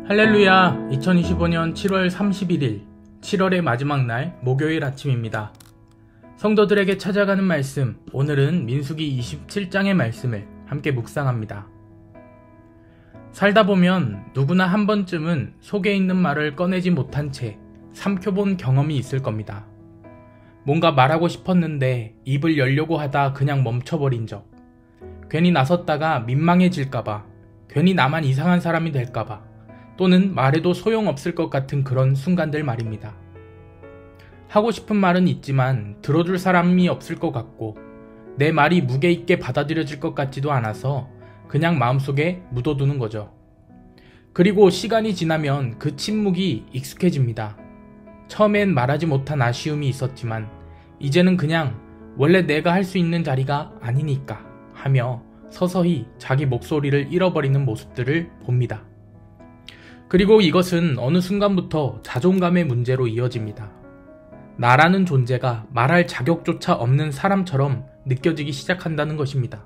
할렐루야. 2025년 7월 31일 7월의 마지막 날 목요일 아침입니다. 성도들에게 찾아가는 말씀, 오늘은 민수기 27장의 말씀을 함께 묵상합니다. 살다 보면 누구나 한 번쯤은 속에 있는 말을 꺼내지 못한 채 삼켜본 경험이 있을 겁니다. 뭔가 말하고 싶었는데 입을 열려고 하다 그냥 멈춰버린 적, 괜히 나섰다가 민망해질까봐, 괜히 나만 이상한 사람이 될까봐, 또는 말해도 소용없을 것 같은 그런 순간들 말입니다. 하고 싶은 말은 있지만 들어줄 사람이 없을 것 같고 내 말이 무게 있게 받아들여질 것 같지도 않아서 그냥 마음속에 묻어두는 거죠. 그리고 시간이 지나면 그 침묵이 익숙해집니다. 처음엔 말하지 못한 아쉬움이 있었지만 이제는 그냥 원래 내가 할 수 있는 자리가 아니니까 하며 서서히 자기 목소리를 잃어버리는 모습들을 봅니다. 그리고 이것은 어느 순간부터 자존감의 문제로 이어집니다. 나라는 존재가 말할 자격조차 없는 사람처럼 느껴지기 시작한다는 것입니다.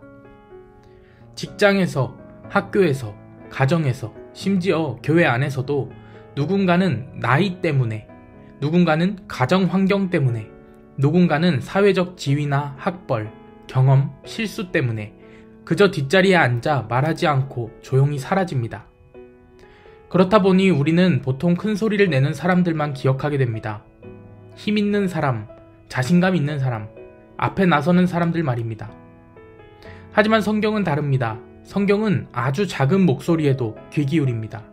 직장에서, 학교에서, 가정에서, 심지어 교회 안에서도 누군가는 나이 때문에, 누군가는 가정 환경 때문에, 누군가는 사회적 지위나 학벌, 경험, 실수 때문에 그저 뒷자리에 앉아 말하지 않고 조용히 사라집니다. 그렇다 보니 우리는 보통 큰 소리를 내는 사람들만 기억하게 됩니다. 힘 있는 사람, 자신감 있는 사람, 앞에 나서는 사람들 말입니다. 하지만 성경은 다릅니다. 성경은 아주 작은 목소리에도 귀 기울입니다.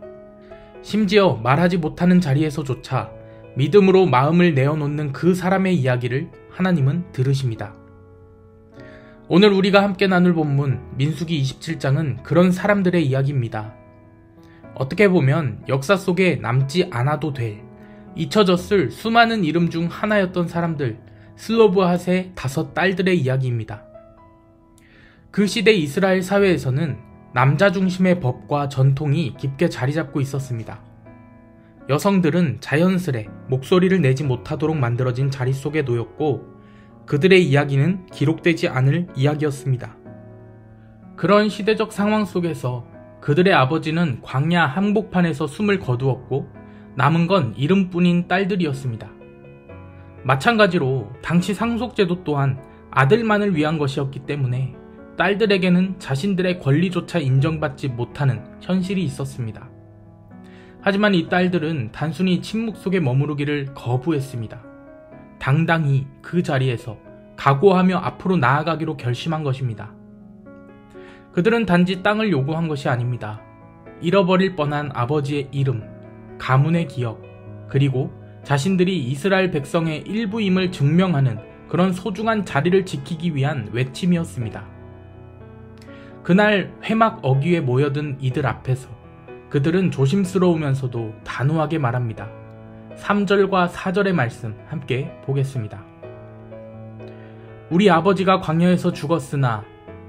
심지어 말하지 못하는 자리에서조차 믿음으로 마음을 내어놓는 그 사람의 이야기를 하나님은 들으십니다. 오늘 우리가 함께 나눌 본문 민수기 27장은 그런 사람들의 이야기입니다. 어떻게 보면 역사 속에 남지 않아도 될, 잊혀졌을 수많은 이름 중 하나였던 사람들, 슬로브핫의 5 딸들의 이야기입니다. 그 시대 이스라엘 사회에서는 남자 중심의 법과 전통이 깊게 자리 잡고 있었습니다. 여성들은 자연스레 목소리를 내지 못하도록 만들어진 자리 속에 놓였고 그들의 이야기는 기록되지 않을 이야기였습니다. 그런 시대적 상황 속에서 그들의 아버지는 광야 항복판에서 숨을 거두었고 남은 건 이름뿐인 딸들이었습니다. 마찬가지로 당시 상속제도 또한 아들만을 위한 것이었기 때문에 딸들에게는 자신들의 권리조차 인정받지 못하는 현실이 있었습니다. 하지만 이 딸들은 단순히 침묵 속에 머무르기를 거부했습니다. 당당히 그 자리에서 각오하며 앞으로 나아가기로 결심한 것입니다. 그들은 단지 땅을 요구한 것이 아닙니다. 잃어버릴 뻔한 아버지의 이름, 가문의 기억, 그리고 자신들이 이스라엘 백성의 일부임을 증명하는 그런 소중한 자리를 지키기 위한 외침이었습니다. 그날 회막 어귀에 모여든 이들 앞에서 그들은 조심스러우면서도 단호하게 말합니다. 3절과 4절의 말씀 함께 보겠습니다. 우리 아버지가 광야에서 죽었으나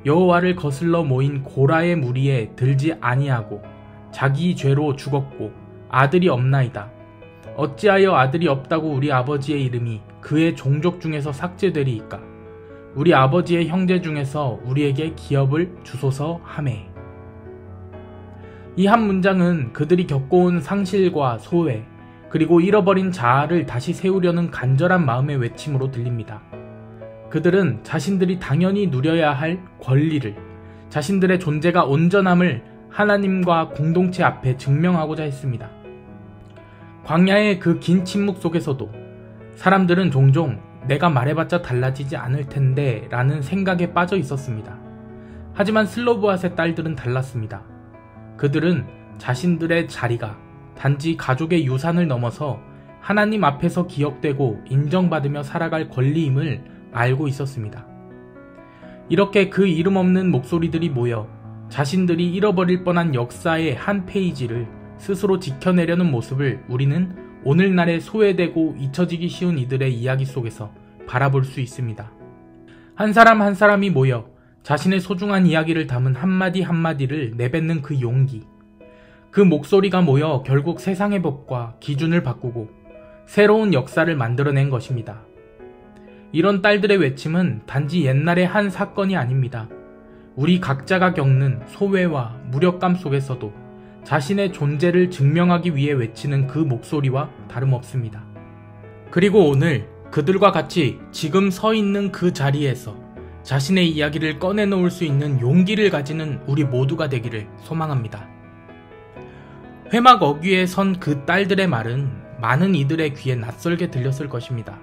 여호와를 거슬러 모인 고라의 무리에 들지 아니하고 자기 죄로 죽었고 아들이 없나이다. 어찌하여 아들이 없다고 우리 아버지의 이름이 그의 종족 중에서 삭제되리이까? 우리 아버지의 형제 중에서 우리에게 기업을 주소서 하매. 이 한 문장은 그들이 겪어온 상실과 소외, 그리고 잃어버린 자아를 다시 세우려는 간절한 마음의 외침으로 들립니다. 그들은 자신들이 당연히 누려야 할 권리를, 자신들의 존재가 온전함을 하나님과 공동체 앞에 증명하고자 했습니다. 광야의 그 긴 침묵 속에서도 사람들은 종종 내가 말해봤자 달라지지 않을 텐데 라는 생각에 빠져 있었습니다. 하지만 슬로브핫의 딸들은 달랐습니다. 그들은 자신들의 자리가 단지 가족의 유산을 넘어서 하나님 앞에서 기억되고 인정받으며 살아갈 권리임을 알고 있었습니다. 이렇게 그 이름 없는 목소리들이 모여 자신들이 잃어버릴 뻔한 역사의 한 페이지를 스스로 지켜내려는 모습을 우리는 오늘날의 소외되고 잊혀지기 쉬운 이들의 이야기 속에서 바라볼 수 있습니다. 한 사람 한 사람이 모여 자신의 소중한 이야기를 담은 한마디 한마디를 내뱉는 그 용기, 그 목소리가 모여 결국 세상의 법과 기준을 바꾸고 새로운 역사를 만들어낸 것입니다. 이런 딸들의 외침은 단지 옛날의 한 사건이 아닙니다. 우리 각자가 겪는 소외와 무력감 속에서도 자신의 존재를 증명하기 위해 외치는 그 목소리와 다름없습니다. 그리고 오늘 그들과 같이 지금 서 있는 그 자리에서 자신의 이야기를 꺼내놓을 수 있는 용기를 가지는 우리 모두가 되기를 소망합니다. 회막 어귀에 선 그 딸들의 말은 많은 이들의 귀에 낯설게 들렸을 것입니다.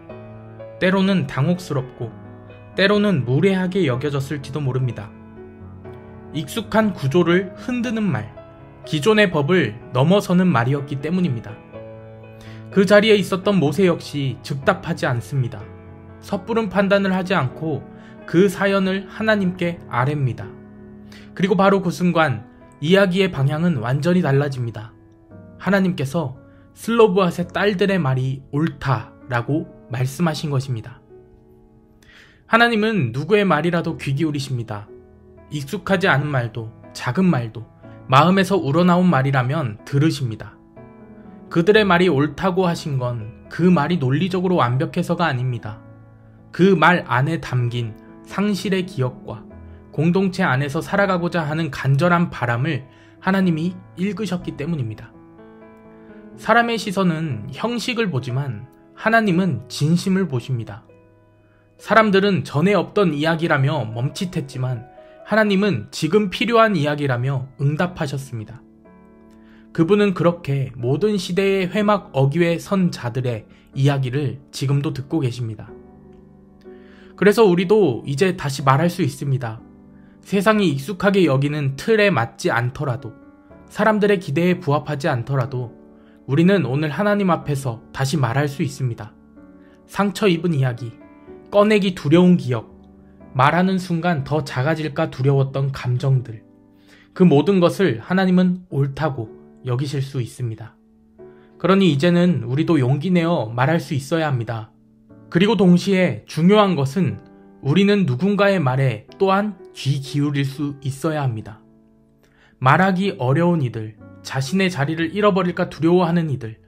때로는 당혹스럽고 때로는 무례하게 여겨졌을지도 모릅니다. 익숙한 구조를 흔드는 말, 기존의 법을 넘어서는 말이었기 때문입니다. 그 자리에 있었던 모세 역시 즉답하지 않습니다. 섣부른 판단을 하지 않고 그 사연을 하나님께 아뢰입니다. 그리고 바로 그 순간 이야기의 방향은 완전히 달라집니다. 하나님께서 슬로브앗의 딸들의 말이 옳다라고 말씀하신 것입니다. 하나님은 누구의 말이라도 귀 기울이십니다. 익숙하지 않은 말도 작은 말도 마음에서 우러나온 말이라면 들으십니다. 그들의 말이 옳다고 하신 건 그 말이 논리적으로 완벽해서가 아닙니다. 그 말 안에 담긴 상실의 기억과 공동체 안에서 살아가고자 하는 간절한 바람을 하나님이 읽으셨기 때문입니다. 사람의 시선은 형식을 보지만 하나님은 진심을 보십니다. 사람들은 전에 없던 이야기라며 멈칫했지만 하나님은 지금 필요한 이야기라며 응답하셨습니다. 그분은 그렇게 모든 시대의 회막 어귀에 선 자들의 이야기를 지금도 듣고 계십니다. 그래서 우리도 이제 다시 말할 수 있습니다. 세상이 익숙하게 여기는 틀에 맞지 않더라도, 사람들의 기대에 부합하지 않더라도 우리는 오늘 하나님 앞에서 다시 말할 수 있습니다. 상처 입은 이야기, 꺼내기 두려운 기억, 말하는 순간 더 작아질까 두려웠던 감정들, 그 모든 것을 하나님은 옳다고 여기실 수 있습니다. 그러니 이제는 우리도 용기 내어 말할 수 있어야 합니다. 그리고 동시에 중요한 것은 우리는 누군가의 말에 또한 귀 기울일 수 있어야 합니다. 말하기 어려운 이들, 자신의 자리를 잃어버릴까 두려워하는 이들,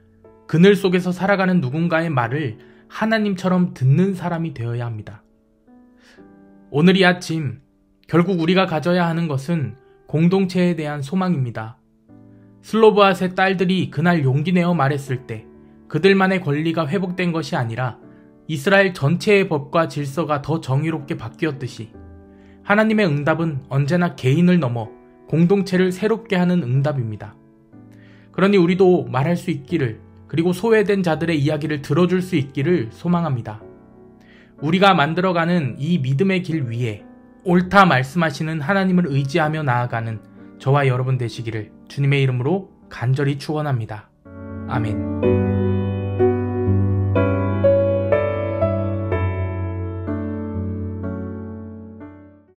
그늘 속에서 살아가는 누군가의 말을 하나님처럼 듣는 사람이 되어야 합니다. 오늘 이 아침 결국 우리가 가져야 하는 것은 공동체에 대한 소망입니다. 슬로브앗의 딸들이 그날 용기 내어 말했을 때 그들만의 권리가 회복된 것이 아니라 이스라엘 전체의 법과 질서가 더 정의롭게 바뀌었듯이 하나님의 응답은 언제나 개인을 넘어 공동체를 새롭게 하는 응답입니다. 그러니 우리도 말할 수 있기를, 그리고 소외된 자들의 이야기를 들어줄 수 있기를 소망합니다. 우리가 만들어가는 이 믿음의 길 위에 옳다 말씀하시는 하나님을 의지하며 나아가는 저와 여러분 되시기를 주님의 이름으로 간절히 축원합니다. 아멘.